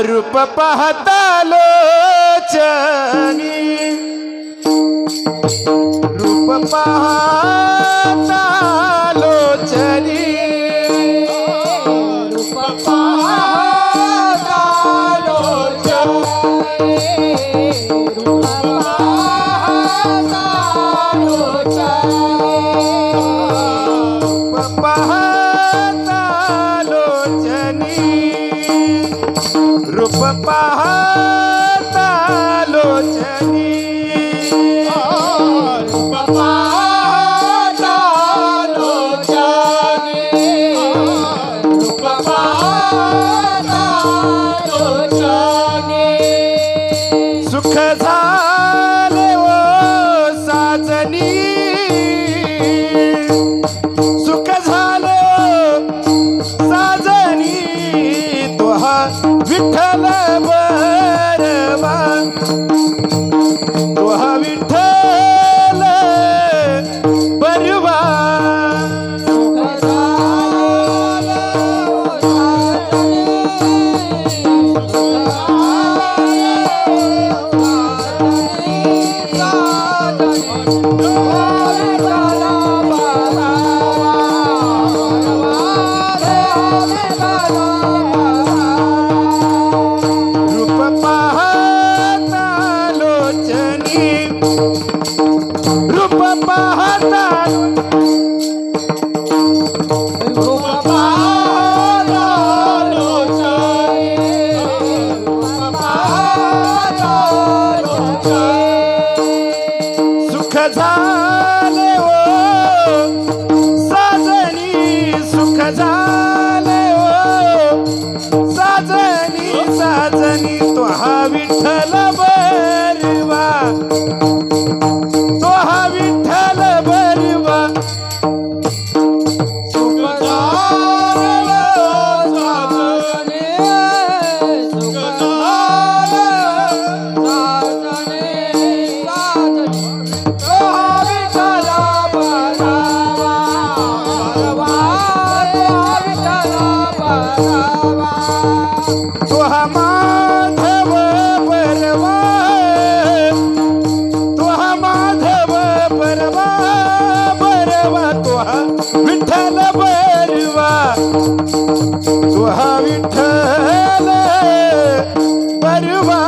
रूप पाहता लोचनी रूप पाहता लोचनी रूप पाहता लोचनी रूप पाहता लोचनी रूप पाहता लोचनी रूप पाहता लोचनी रूप पाहता लोचनी रूप पाहता लोचनी सुख झाले ओ साजनी सुख झाले ओ साजनी तोहा विठ्ठल बरवा तोहा विठ्ठल बरवा रूप पाहता लोचनी रूप पाहता रूप पाहता लोचनी रूप पाहता लोचनी सुख झाले ओ साजनी सुख झाले ओ साजनी साजनी तो हा विठ्ठल बरवा तो हा विठ्ठल बरवा सुख झाले साजनी सुख झाले साजनी साजनी तो विठ्ठल बरवा विठ्ठल बरवा तो हा माधव बरवा तो हा माधव बरवा बरवा तो हा विठ्ठल बरवा तो हा विठ्ठल बरवा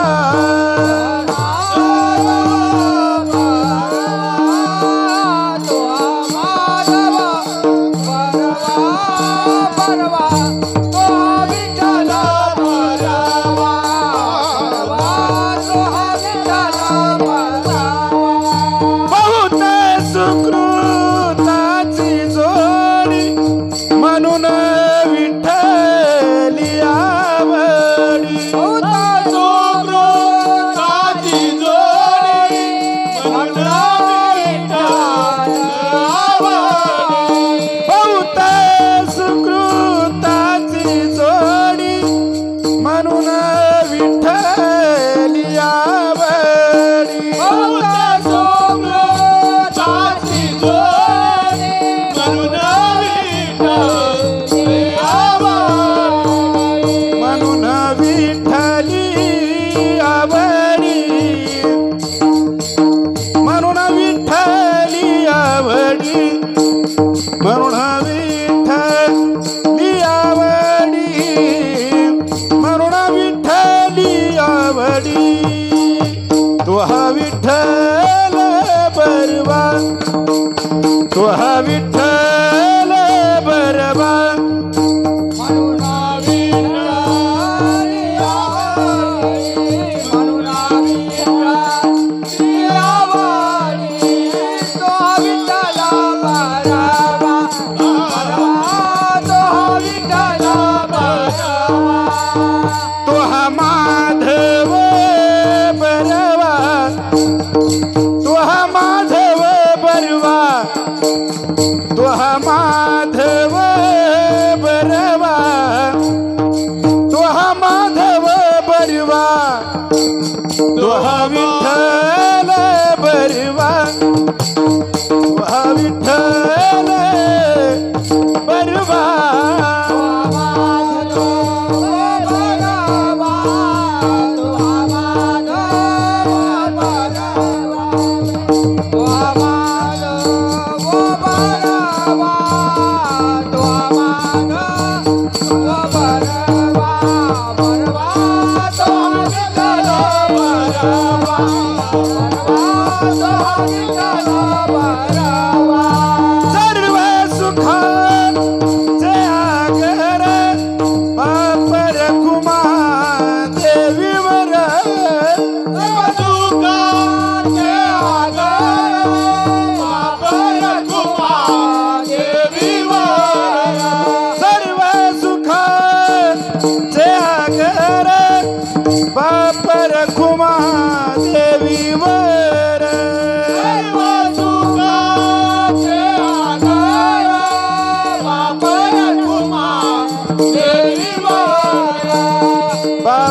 बहुत सुकृताची जोडी म्हणून विठ्ठली आवडी बहुत सुकृताची जोडी म्हणून विठ्ठली आवडी म्हणून विठ्ठली आवडी म्हणून विठ्ठली आवडी म्हणून विठ्ठली आवडी म्हणून विठ्ठली आवडी तो हा विठ्ठल बरवा तो हा विठ्ठल बरवा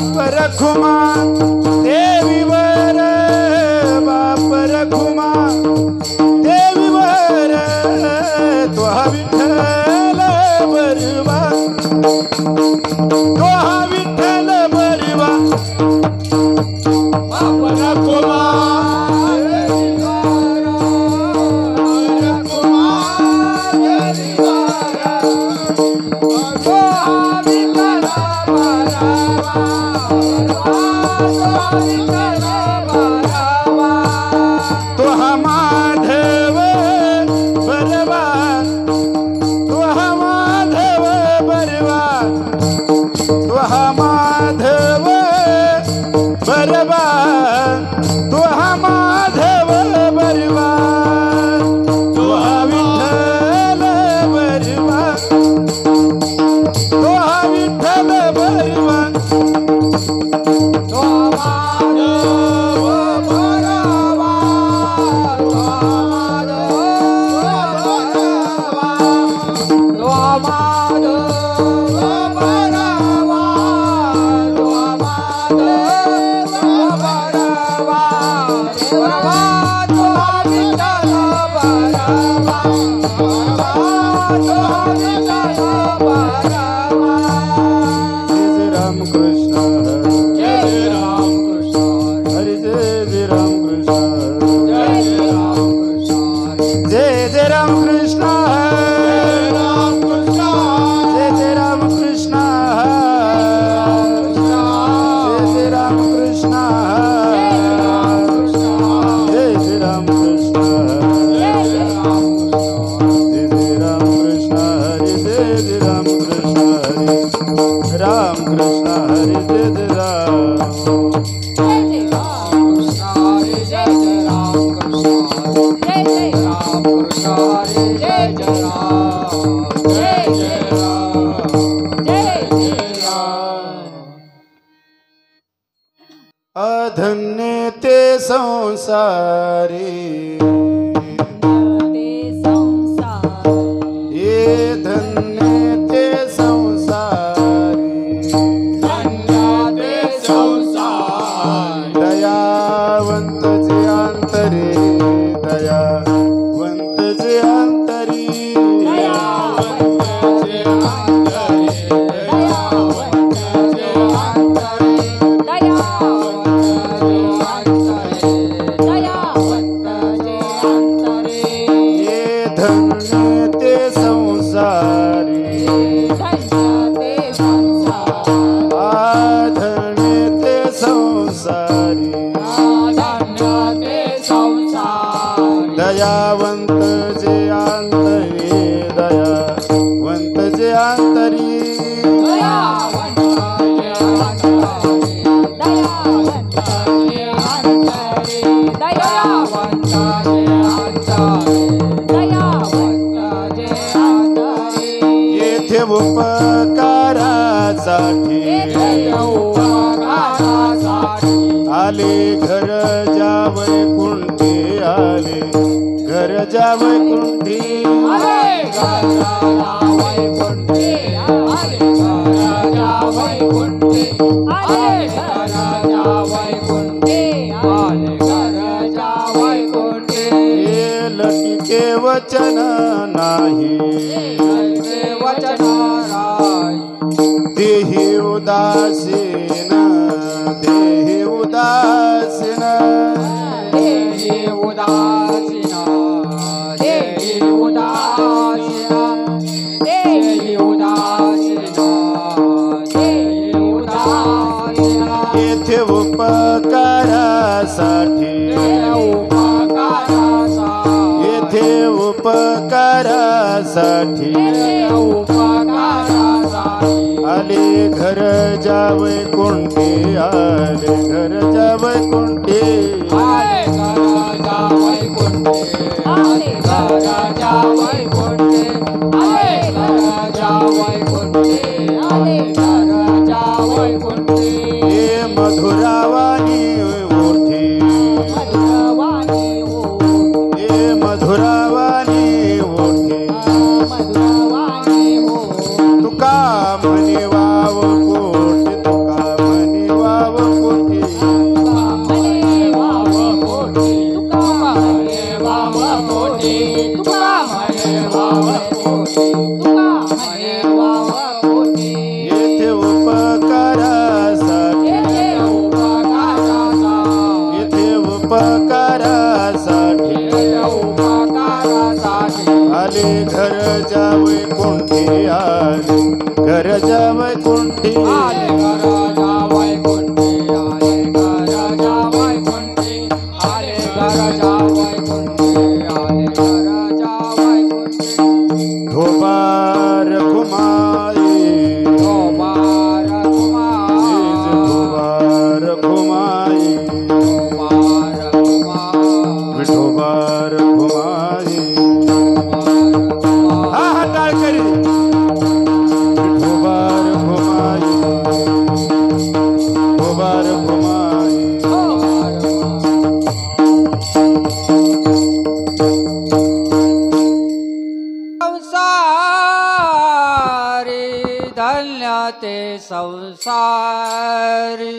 बाप रखुमा देवीवर बाप रखुमा देवीवर तो विठ्ठल बरवा तो विठ्ठल बरवा बाप रखुमा अधन्य ते संसारी ये धन्य ते संसारी दयावंत जे अंतरे दयावंत जे अंतरी दयावंत जे अंतरी दयावंत जे अंतरी येथे उपकारासाठी आले घर जावय कुंठी आले घर जावय कुंठी ये लटिके वचन नाही देहि उदासीन देहि उदासीन येथे उपकारासाठी येथे उपकारासाठी आले घर जावय कोणते आले घर जावय कोणते हे मधुरावाणी ओठी हे मधुरावाणी ओठी तुका म्हणे वाव पोट तुका म्हणे वैकुंठी आले घर जा वैकुंठी आले घराच्या वैकुंठी आले घराच्या वैकुंठी आले घराच्या वैकुंठी आले घराच्या वैकुंठी धोबार घुमाई धोबार तेज धोबार घुमाई विठोबार घुमाई हा हा टाळ करी विठोबार घुमाई धोबार घुमाई संसारी धन्य ते संसारी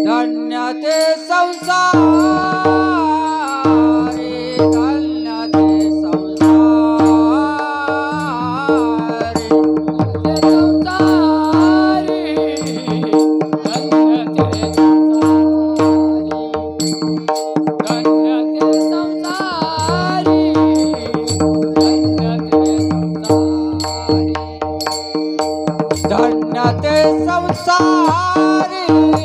धन्य ते संसारी धन्य ते संसारी धन्य ते संसारी धन्य ते संसारी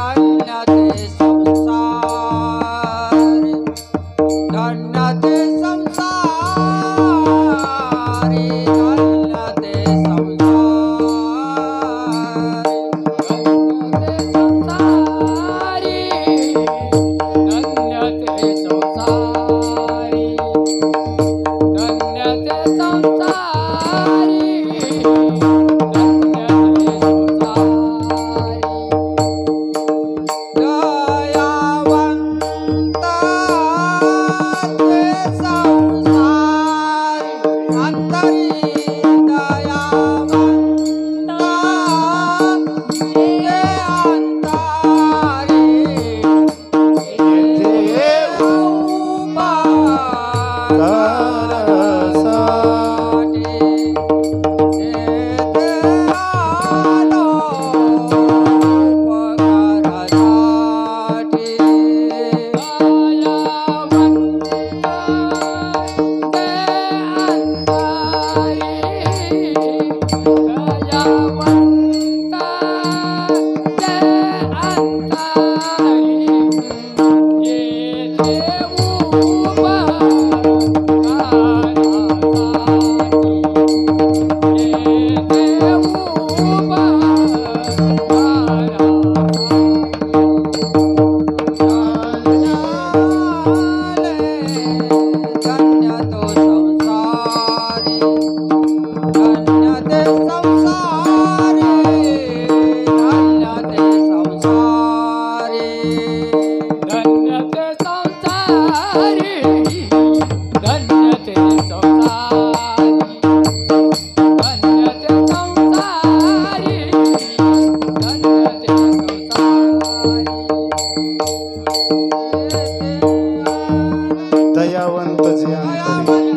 धन्य ते संसारी धन्य ते दयावंत जे अंतरी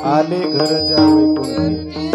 आले घर जा वैकुंठी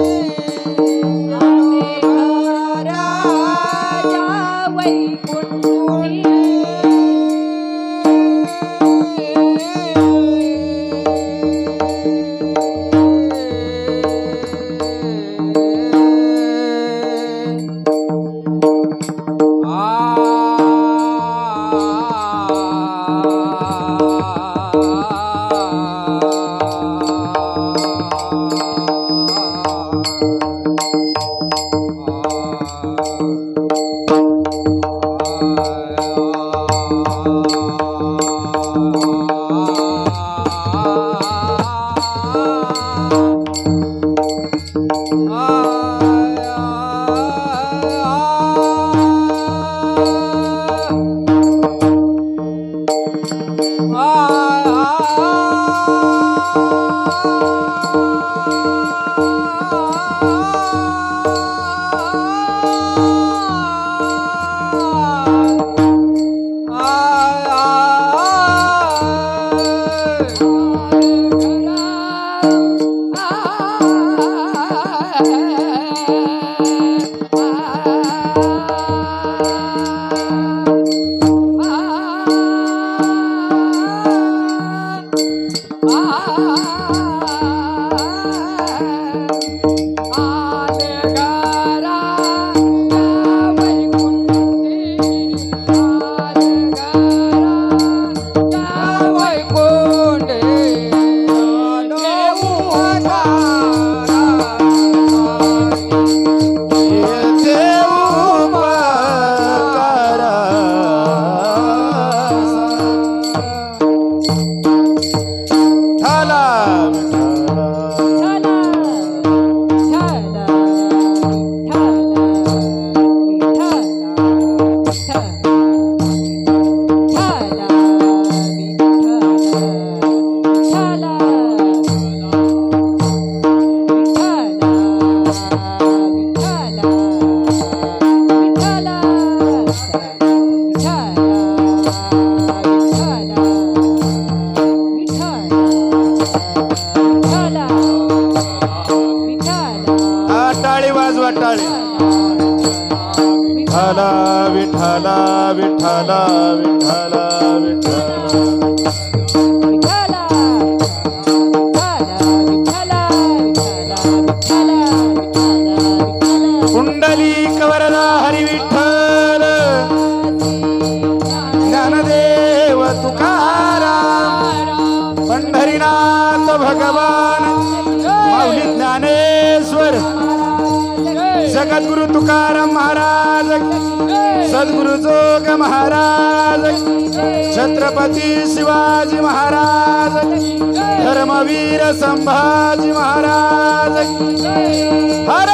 विठ्ठला विठ्ठला विठ्ठला विठ्ठला पुंडलिक वरदा हरी विठ्ठल ज्ञानदेव तुकाराम पंढरीनाथ भगवान माऊली ज्ञानेश्वर जगद्गुरु तुकाराम महाराज सद्गुरु जोग महाराज छत्रपती शिवाजी महाराज धर्मवीर संभाजी महाराज हर